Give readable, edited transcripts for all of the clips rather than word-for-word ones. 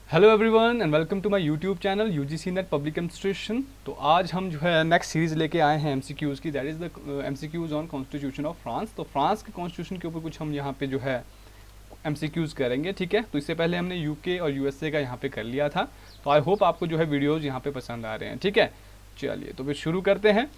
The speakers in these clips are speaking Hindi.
Hello everyone and welcome to my YouTube channel UGC NET public administration. तो आज हम जो है नेक्स्ट सीरीज़ लेके आए हैं एमसीक्यूज़ की, that is the MCQs on constitution of France. तो फ्रांस के कॉन्स्टिट्यूशन के ऊपर कुछ हम यहाँ पे जो है एमसीक्यूज़ करेंगे, ठीक है। तो इससे पहले हमने यूके और यूएसए का यहाँ पे कर लिया था। तो आई होप आपको जो है वीडियोज़ यहाँ पे पसंद आ रहे हैं, ठीक है। चलिए तो फिर शुरू करते हैं।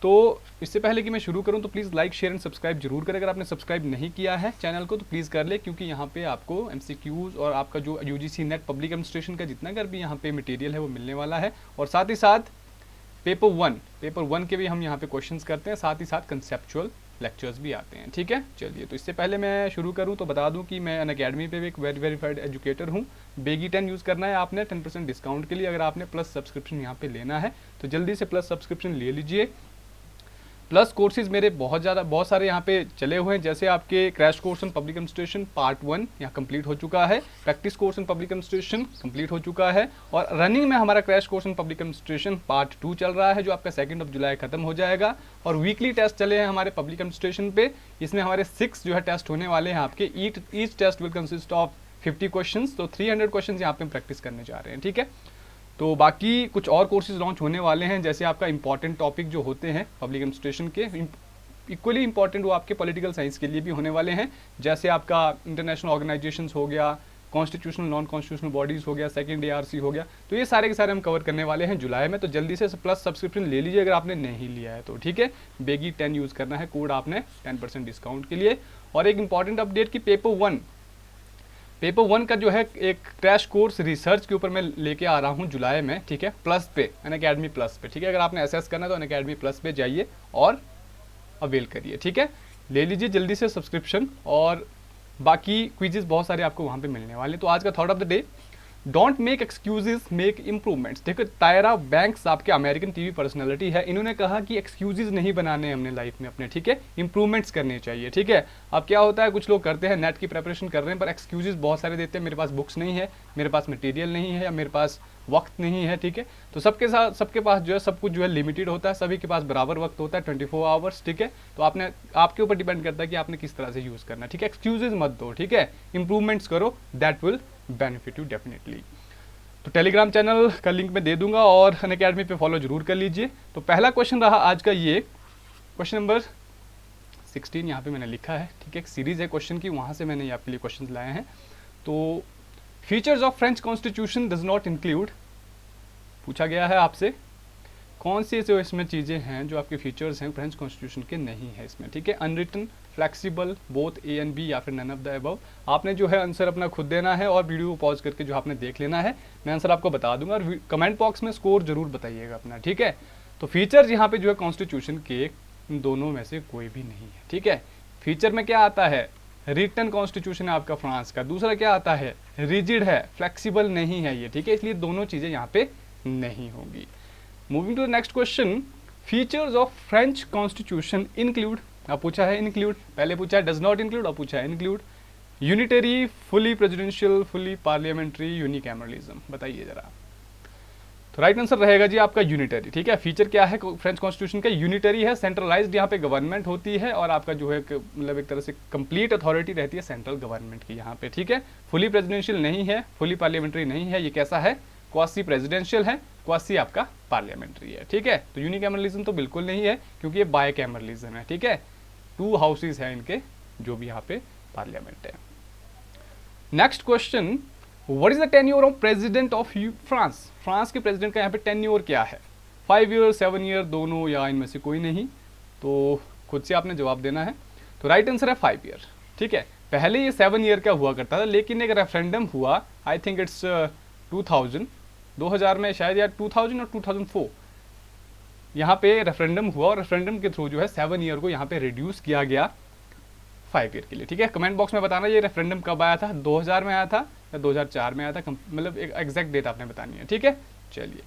तो इससे पहले कि मैं शुरू करूं तो please like share and subscribe जरूर करें। अगर आपने सब्सक्राइब नहीं किया है चैनल को तो प्लीज़ कर ले, क्योंकि यहाँ पे आपको एमसीक्यूज़ और आपका जो यूजीसी नेट पब्लिक एडमिनिस्ट्रेशन का जितना कर भी यहाँ पे मटेरियल है वो मिलने वाला है। और साथ ही साथ पेपर वन के भी हम यहाँ पे क्वेश्चंस करते हैं, साथ ही साथ कंसेप्चुअल लेक्चर्स भी आते हैं, ठीक है। चलिए तो इससे पहले मैं शुरू करूँ तो बता दूँ कि मैं अनअकैडमी पे भी एक वेरीफाइड एजुकेटर हूँ। बेगी 10 यूज़ करना है आपने 10% डिस्काउंट के लिए। अगर आपने प्लस सब्सक्रिप्शन यहाँ पे लेना है तो जल्दी से प्लस सब्सक्रिप्शन ले लीजिए। प्लस कोर्सेज मेरे बहुत सारे यहाँ पे चले हुए हैं, जैसे आपके crash course on public administration part 1 यहाँ कंप्लीट हो चुका है, practice course on public administration complete हो चुका है, और रनिंग में हमारा crash course on public administration part 2 चल रहा है, जो आपका 2 जुलाई खत्म हो जाएगा। और वीकली टेस्ट चले हैं हमारे पब्लिक एडमिनिस्ट्रेशन पे, इसमें हमारे 6 जो है टेस्ट होने वाले हैं आपके। Each test will consist of 50 question, तो 300 क्वेश्चन यहाँ पे हम प्रैक्टिस करने जा रहे हैं, ठीक है। तो बाकी कुछ और कोर्सेज लॉन्च होने वाले हैं, जैसे आपका इंपॉर्टेंट टॉपिक जो होते हैं पब्लिक एडमिनिस्ट्रेशन के, इक्वली इंपॉर्टेंट वो आपके पॉलिटिकल साइंस के लिए भी होने वाले हैं, जैसे आपका इंटरनेशनल ऑर्गेनाइजेशंस हो गया, कॉन्स्टिट्यूशनल नॉन कॉन्स्टिट्यूशनल बॉडीज़ हो गया, सेकंड ARC हो गया। तो ये सारे के सारे हम कवर करने वाले हैं जुलाई में। तो जल्दी से प्लस सब्सक्रिप्शन ले लीजिए अगर आपने नहीं लिया है तो, ठीक है। बेगी 10 यूज़ करना है कोड आपने 10% डिस्काउंट के लिए। और एक इंपॉर्टेंट अपडेट की पेपर वन का जो है एक क्रैश कोर्स रिसर्च के ऊपर मैं लेके आ रहा हूँ जुलाई में, ठीक है, प्लस पे, अनअकैडमी प्लस पे, ठीक है। अगर आपने एसएस करना है तो अनअकैडमी प्लस पे जाइए और अवेल करिए, ठीक है। ले लीजिए जल्दी से सब्सक्रिप्शन। और बाकी क्विजेस बहुत सारे आपको वहाँ पे मिलने वाले। तो आज का thought of the day, don't make excuses make improvements. देखो तायरा बैंक्स आपके अमेरिकन टीवी पर्सनालिटी है, इन्होंने कहा कि एक्सक्यूजेस नहीं बनाने हमने लाइफ में अपने, ठीक है, इंप्रूवमेंट्स करने चाहिए, ठीक है। अब क्या होता है, कुछ लोग करते हैं नेट की प्रिपरेशन कर रहे हैं पर एक्सक्यूजेस बहुत सारे देते हैं, मेरे पास बुक्स नहीं है, मेरे पास मटेरियल नहीं है, या मेरे पास वक्त नहीं है, ठीक है। तो सबके पास जो है सब कुछ जो है लिमिटेड होता है, सभी के पास बराबर वक्त होता है 24 आवर्स, ठीक है। तो आपके ऊपर डिपेंड करता है कि आपने किस तरह से यूज़ करना है, ठीक है। एक्सक्यूजेज मत दो, ठीक है, इंप्रूवमेंट्स करो, that will benefit you definitely. तो टेलीग्राम चैनल का लिंक मैं दे दूंगा और अनअकैडमी पे फॉलो जरूर कर लीजिए। तो पहला क्वेश्चन रहा आज का ये, क्वेश्चन नंबर 16 यहाँ पे मैंने लिखा है, ठीक है। एक सीरीज है क्वेश्चन की, वहाँ से मैंने ये आपके लिए क्वेश्चन लाए हैं। तो features of French constitution does not include, पूछा गया है आपसे कौन सी जो इसमें चीज़ें हैं जो आपके फीचर्स हैं फ्रेंच कॉन्स्टिट्यूशन के नहीं है इसमें, ठीक है। Unwritten, flexible, both A and B, या फिर नन ऑफ द अबव। आपने जो है आंसर अपना खुद देना है और वीडियो को पॉज करके जो आपने देख लेना है, मैं आंसर आपको बता दूंगा। और कमेंट बॉक्स में स्कोर जरूर बताइएगा अपना, ठीक है। तो फीचर्स यहाँ पे जो है कॉन्स्टिट्यूशन के इन दोनों में से कोई भी नहीं है, ठीक है। फीचर में क्या आता है, रिटन कॉन्स्टिट्यूशन है आपका फ्रांस का। दूसरा क्या आता है, रिजिड है, फ्लेक्सिबल नहीं है ये, ठीक है। इसलिए दोनों चीज़ें यहाँ पे नहीं होंगी। Moving to the next question, features of French constitution include. अब पूछा है इंक्लूड, पहले पूछा है डज नॉट इंक्लूड, अब पूछा है include. Unitary, fully presidential, fully parliamentary, unicameralism, बताइए जरा। तो राइट आंसर रहेगा जी आपका यूनिटरी, ठीक है। फीचर क्या है फ्रेंच कॉन्स्टिट्यूशन का, यूनिटरी है, सेंट्रलाइज्ड यहाँ पे गवर्नमेंट होती है, और आपका जो है मतलब एक तरह से कंप्लीट अथॉरिटी रहती है सेंट्रल गवर्नमेंट की यहाँ पे, ठीक है। फुली प्रेसिडेंशियल नहीं है, फुली पार्लियामेंट्री नहीं है, ये कैसा है, क्वासी प्रेसिडेंशियल है, क्वासी आपका पार्लियामेंट्री है, ठीक है। तो यूनिकैमरलिज्म तो बिल्कुल नहीं है, क्योंकि ये बायकैमरलिज्म है, ठीक है। 2 हाउसेज हैं इनके, जो भी यहाँ पे पार्लियामेंट है। Next question, what is the tenure of president of France. France के प्रेसिडेंट का यहाँ पे टेन्योर क्या है, 5 ईयर, 7 ईयर, दोनों, या इनमें से कोई नहीं। तो खुद से आपने जवाब देना है। तो राइट आंसर है 5 ईयर, ठीक है। पहले ये 7 ईयर का हुआ करता था, लेकिन एक रेफरेंडम हुआ, आई थिंक इट्स 2000 में शायद, या 2000 और 2004 यहाँ पे रेफरेंडम हुआ, और रेफरेंडम के थ्रू जो है 7 ईयर को यहाँ पे रिड्यूस किया गया 5 ईयर के लिए, ठीक है। कमेंट बॉक्स में बताना ये रेफरेंडम कब आया था, 2000 में आया था या 2004 में आया था, मतलब एक एग्जैक्ट डेट आपने बतानी है, ठीक है। चलिए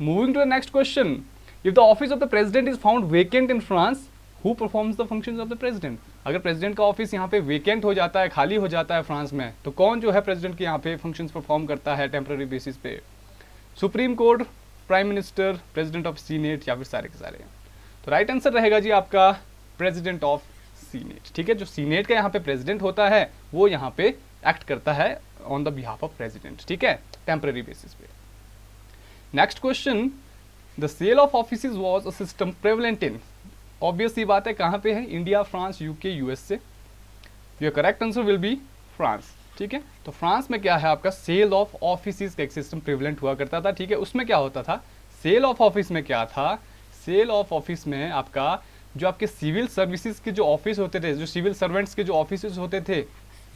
moving to the next question, if the office of the president is found vacant in France, who performs the functions of the president. अगर प्रेसिडेंट का ऑफिस यहाँ पे वेकेंट हो जाता है, खाली हो जाता है फ्रांस में, तो कौन जो है प्रेसिडेंट के यहाँ पे फंक्शंस परफॉर्म करता है टेम्पररी बेसिस पे, supreme court, prime minister, president of senate, या फिर सारे के सारे। तो राइट आंसर रहेगा जी आपका प्रेसिडेंट ऑफ सीनेट, ठीक है। जो सीनेट का यहाँ पे प्रेसिडेंट होता है वो यहाँ पे एक्ट करता है on the behalf of president, ठीक है, टेम्पररी बेसिस पे। Next question, the sale of offices was a system prevalent in, obvious सी बात है कहाँ पे है, India, France, UK, USA. Your correct answer will be France, ठीक है। तो फ्रांस में क्या है आपका, सेल ऑफ ऑफिसेज का एक सिस्टम प्रेवलेंट हुआ करता था, ठीक है। उसमें क्या होता था, सेल ऑफ ऑफिस में क्या था, सेल ऑफ ऑफिस में आपका जो आपके सिविल सर्विसेज के जो ऑफिस होते थे, जो सिविल सर्वेंट्स के जो ऑफिस होते थे,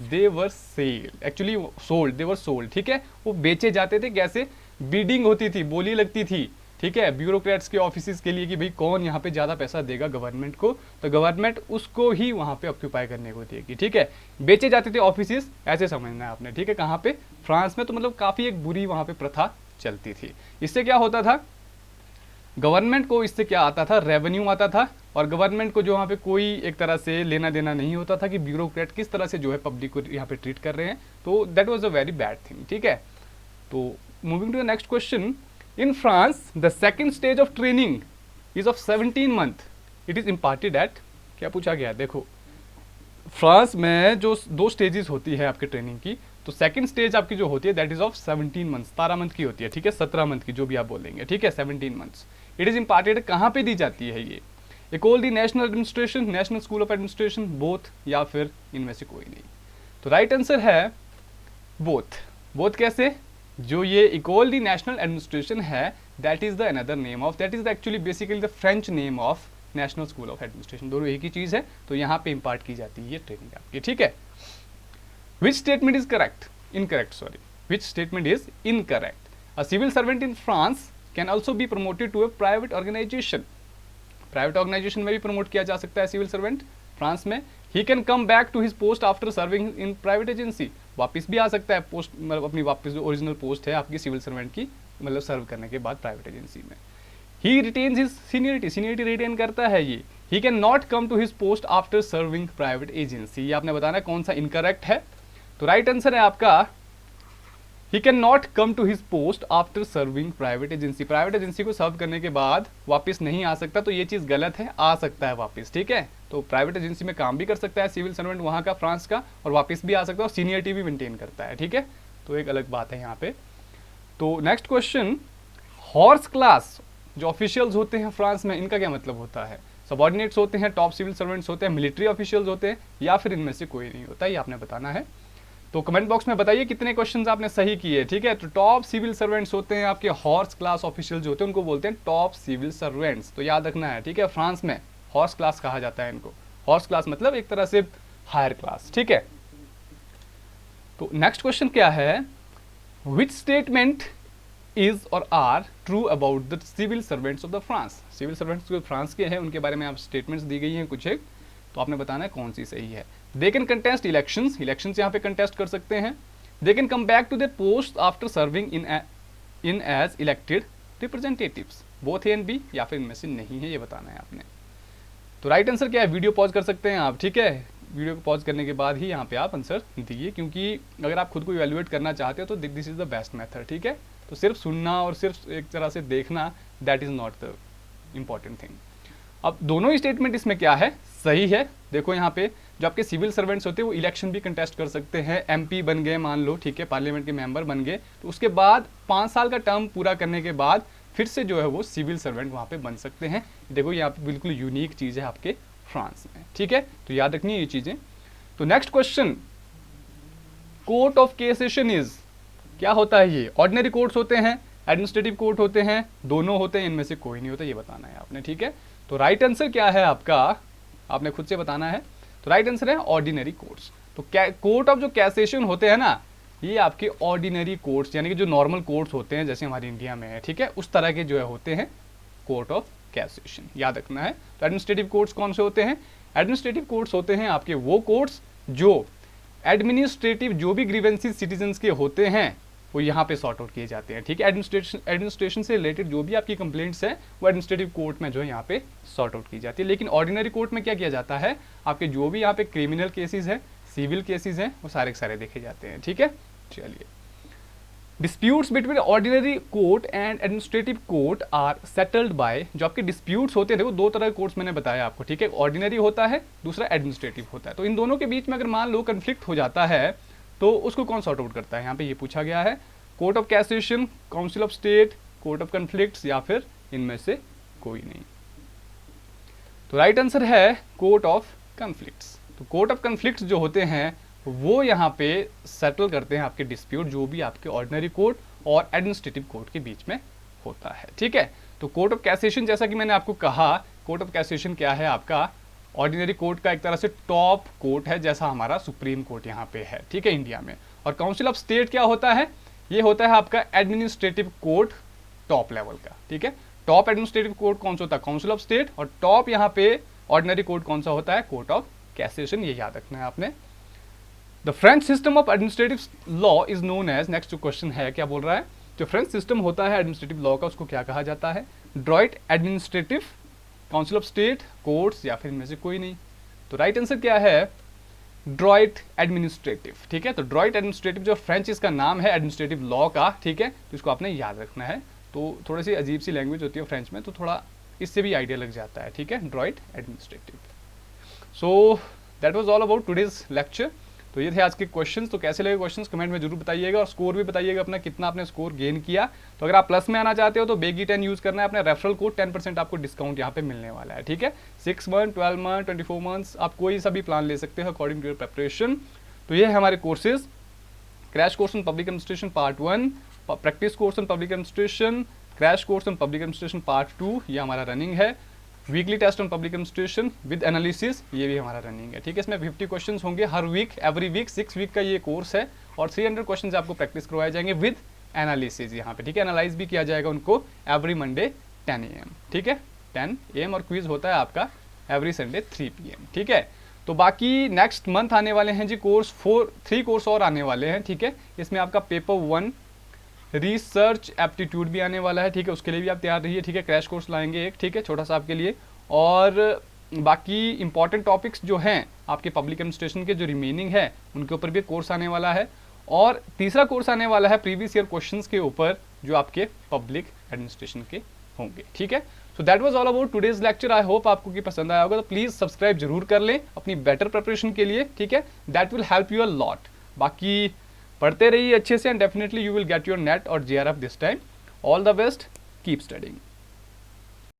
they were sale, actually sold, they were sold, ठीक है। वो बेचे जाते थे, कैसे, बिडिंग होती थी, बोली लगती थी, ठीक है, ब्यूरोक्रेट्स के ऑफिस के लिए कि भाई कौन यहाँ पे ज़्यादा पैसा देगा गवर्नमेंट को, तो गवर्नमेंट उसको ही वहाँ पे ऑक्यूपाई करने को देगी, ठीक है। बेचे जाते थे ऑफिस, ऐसे समझना है आपने, ठीक है। कहाँ पे, फ्रांस में। तो मतलब काफ़ी एक बुरी वहाँ पे प्रथा चलती थी। इससे क्या होता था, गवर्नमेंट को इससे क्या आता था, रेवेन्यू आता था, और गवर्नमेंट को जो वहाँ पे कोई एक तरह से लेना देना नहीं होता था कि ब्यूरोक्रेट किस तरह से जो है पब्लिक को यहाँ पे ट्रीट कर रहे हैं। तो that was a very bad thing, ठीक है। तो moving to the next question, in France the second stage of training is of 17 month, it is imparted at, क्या पूछा गया, देखो फ्रांस में जो 2 स्टेजेस होती है आपके ट्रेनिंग की, तो सेकंड स्टेज आपकी जो होती है that is of 17 months, 17 month की होती है, ठीक है, 17 मंथ की जो भी आप बोलेंगे, ठीक है, 17 मंथ्स। इट इज इम्पार्टेड, कहाँ पे दी जाती है ये, equal the national administration, national school of administration, both, या फिर इनमें से कोई नहीं। तो राइट आंसर है बोथ। बोथ कैसे, जो ये इक्वल दी नेशनल एडमिनिस्ट्रेशन है that is the another name of, that is the actually basically the French name of national school of administration, दोनों एक ही चीज है। तो यहाँ पे इम्पार्ट की जाती है ये ट्रेनिंग आपकी, ठीक है। Which statement is correct, incorrect, sorry, which statement is incorrect, a civil servant in France can also be promoted to a private organization, private organization में भी प्रमोट किया जा सकता है सिविल सर्वेंट फ्रांस में। He can come back to his post after serving in private agency, वापस भी आ सकता है पोस्ट, मतलब अपनी वापस जो ओरिजिनल पोस्ट है आपकी सिविल सर्वेंट की, मतलब सर्व करने के बाद प्राइवेट एजेंसी में। He retains his seniority, seniority retain करता है ये। He can not come to his post after serving private agency, ये आपने बताना कौन सा इनकरेक्ट है। तो राइट आंसर है आपका, he can not come to his post after serving private agency, private agency को सर्व करने के बाद वापस नहीं आ सकता, तो ये चीज़ गलत है, आ सकता है वापस, ठीक है। तो प्राइवेट एजेंसी में काम भी कर सकता है सिविल सर्वेंट वहाँ का, फ्रांस का, और वापस भी आ सकता है, और सीनियरिटी भी मेंटेन करता है, ठीक है। तो एक अलग बात है यहाँ पे। तो नेक्स्ट क्वेश्चन, हॉर्स क्लास जो ऑफिशियल्स होते हैं फ्रांस में, इनका क्या मतलब होता है, सबॉर्डिनेट्स होते हैं, टॉप सिविल सर्वेंट्स होते हैं, मिलिट्री ऑफिशियल्स होते हैं, या फिर इनमें से कोई नहीं होता, ये आपने बताना है। तो कमेंट बॉक्स में बताइए कितने क्वेश्चंस आपने सही किए, ठीक है। तो टॉप सिविल सर्वेंट्स होते हैं आपके, हॉर्स क्लास ऑफिशियल जो होते हैं उनको बोलते हैं टॉप सिविल सर्वेंट्स, तो याद रखना है, ठीक है। फ्रांस में हॉर्स क्लास कहा जाता है इनको, हॉर्स क्लास मतलब एक तरह से हायर क्लास, ठीक है। तो नेक्स्ट क्वेश्चन क्या है, which statement is or are true about the civil servants of the France, civil servants जो फ्रांस के हैं उनके बारे में आप स्टेटमेंट्स दी गई हैं कुछ एक, तो आपने बताना है कौन सी सही है। They can contest elections, elections यहाँ पे कंटेस्ट कर सकते हैं। They can come back to their post after serving in as elected representatives, both A and B, या फिर इनमें से नहीं है, ये बताना है आपने। तो राइट आंसर क्या है, वीडियो पॉज कर सकते हैं आप, ठीक है। वीडियो को पॉज करने के बाद ही यहाँ पे आप आंसर दीजिए, क्योंकि अगर आप खुद को इवैल्यूएट करना चाहते हो तो this is the best method, ठीक है। तो सिर्फ सुनना और सिर्फ एक तरह से देखना, that is not the important thing. अब दोनों ही स्टेटमेंट इसमें क्या है, सही है। देखो यहाँ पे जो आपके सिविल सर्वेंट्स होते हैं वो इलेक्शन भी कंटेस्ट कर सकते हैं, एमपी बन गए मान लो, ठीक है, पार्लियामेंट के मेंबर बन गए, तो उसके बाद 5 साल का टर्म पूरा करने के बाद फिर से जो है वो सिविल सर्वेंट वहाँ पे बन सकते हैं। देखो यहाँ पे बिल्कुल यूनिक चीज़ है आपके फ्रांस में, ठीक है। तो याद रखनी है ये चीज़ें। तो next question, court of cassation is, क्या होता है ये, ऑर्डिनरी कोर्ट्स होते हैं, एडमिनिस्ट्रेटिव कोर्ट होते हैं, दोनों होते हैं, इनमें से कोई नहीं होता, ये बताना है आपने, ठीक है। तो राइट आंसर क्या है आपका, आपने खुद से बताना है। तो राइट आंसर है ऑर्डिनरी कोर्ट्स। तो कोर्ट ऑफ जो कैसेशन होते हैं ना, ये आपके ऑर्डिनरी कोर्ट्स, यानी कि जो नॉर्मल कोर्ट्स होते हैं जैसे हमारे इंडिया में है, ठीक है, उस तरह के जो है होते हैं कोर्ट ऑफ कैसेशन, याद रखना है। तो एडमिनिस्ट्रेटिव कोर्ट्स कौन से होते हैं, एडमिनिस्ट्रेटिव कोर्ट्स होते हैं आपके वो कोर्ट्स जो एडमिनिस्ट्रेटिव जो भी ग्रीवेंसेस सिटीजन्स के होते हैं वो यहाँ पे सॉर्ट आउट किए जाते हैं, ठीक है। एडमिनिस्ट्रेशन से रिलेटेड जो भी आपकी कंप्लेंट्स है वो एडमिनिस्ट्रेटिव कोर्ट में जो है यहाँ पे सॉर्ट आउट की जाती है। लेकिन ऑर्डिनरी कोर्ट में क्या किया जाता है, आपके जो भी यहाँ पे क्रिमिनल केसेस है, सिविल केसेस हैं, वो सारे के सारे देखे जाते हैं, ठीक है। चलिए, disputes between ordinary court and administrative court are settled by, जो आपके डिस्प्यूट्स होते हैं, देखो 2 तरह के कोर्ट्स मैंने बताया आपको, ठीक है। ऑर्डिनरी होता है, दूसरा एडमिनिस्ट्रेटिव होता है। तो इन दोनों के बीच में अगर मान लो कन्फ्लिक्ट हो जाता है तो उसको कौन सॉर्ट आउट करता है, यहाँ पे ये पूछा गया है। Court of cassation, council of state, court of conflicts या फिर इनमें से कोई नहीं। तो राइट आंसर है कोर्ट ऑफ कन्फ्लिक्ट्स। तो कोर्ट ऑफ कन्फ्लिक्ट्स जो होते हैं वो यहाँ पे सेटल करते हैं आपके डिस्प्यूट जो भी आपके ऑर्डिनरी कोर्ट और एडमिनिस्ट्रेटिव कोर्ट के बीच में होता है, ठीक है। तो कोर्ट ऑफ कैसेशन, जैसा कि मैंने आपको कहा, कोर्ट ऑफ कैसेशन क्या है, आपका ऑर्डिनरी कोर्ट का एक तरह से टॉप कोर्ट है, जैसा हमारा सुप्रीम कोर्ट यहाँ पे है, ठीक है, इंडिया में। और काउंसिल ऑफ स्टेट क्या होता है, ये होता है आपका एडमिनिस्ट्रेटिव कोर्ट टॉप लेवल का, ठीक है। टॉप एडमिनिस्ट्रेटिव कोर्ट कौन सा होता है, काउंसिल ऑफ स्टेट, और टॉप यहाँ पे ऑर्डिनरी कोर्ट कौन सा होता है, कोर्ट ऑफ कैसेशन, ये याद रखना है आपने। The French system of administrative law is known as, next जो क्वेश्चन है क्या बोल रहा है, जो फ्रेंच सिस्टम होता है एडमिनिस्ट्रेटिव लॉ का उसको क्या कहा जाता है, Druitt administrative, council of state, courts या फिर इनमें से कोई नहीं। तो राइट आंसर क्या है, ड्रॉइट एडमिनिस्ट्रेटिव, ठीक है। तो ड्रॉइट एडमिनिस्ट्रेटिव जो फ्रेंच इसका नाम है एडमिनिस्ट्रेटिव लॉ का, ठीक है, तो इसको आपने याद रखना है। तो थोड़ी सी अजीब सी लैंग्वेज होती है फ्रेंच में, तो थोड़ा इससे भी आइडिया लग जाता है, ठीक है, Druitt administrative. So that was all about today's lecture. तो ये थे आज के क्वेश्चंस। तो कैसे लगे क्वेश्चंस कमेंट में जरूर बताइएगा, और स्कोर भी बताइएगा अपना, कितना आपने स्कोर गेन किया। तो अगर आप प्लस में आना चाहते हो तो बेगी 10 यूज करना है, अपने रेफरल कोड 10% आपको डिस्काउंट यहाँ पे मिलने वाला है, ठीक है। 6 मंथ, 12 मंथ, 24 मंथ्स, आप कोई सा भी प्लान ले सकते हो अकॉर्डिंग टू योर प्रेपरेशन। तो ये है हमारे courses, crash course on public administration part 1, practice course on public administration, crash course on public administration part 2, ये हमारा रनिंग है। Weekly test on public administration with analysis, ये भी हमारा रनिंग है, ठीक है। इसमें 50 क्वेश्चंस होंगे हर वीक, एवरी वीक, 6 वीक का ये कोर्स है, और 300 क्वेश्चंस आपको प्रैक्टिस करवाए जाएंगे विद एनालिसिस यहाँ पे, ठीक है। एनालाइज भी किया जाएगा उनको एवरी मंडे 10 AM, ठीक है, 10 AM, और क्विज होता है आपका एवरी संडे 3 PM, ठीक है। तो बाकी नेक्स्ट मंथ आने वाले हैं जी कोर्स 3 कोर्स और आने वाले हैं, ठीक है। इसमें आपका पेपर 1 रिसर्च एप्टीट्यूड भी आने वाला है, ठीक है, उसके लिए भी आप तैयार रहिए, ठीक है। क्रैश कोर्स लाएंगे एक, ठीक है, छोटा सा आपके लिए। और बाकी इंपॉर्टेंट टॉपिक्स जो हैं आपके पब्लिक एडमिनिस्ट्रेशन के जो रिमेनिंग है उनके ऊपर भी कोर्स आने वाला है। और तीसरा कोर्स आने वाला है प्रीवियस ईयर क्वेश्चंस के ऊपर जो आपके पब्लिक एडमिनिस्ट्रेशन के होंगे, ठीक है। So that was all about today's lecture. I hope आपको की पसंद आया होगा, तो प्लीज सब्सक्राइब जरूर कर लें अपनी बेटर प्रिपरेशन के लिए, ठीक है। That will help you a lot. बाकी पढ़ते रहिए अच्छे से, and definitely you will get your net और JRF this time. All the best, keep studying.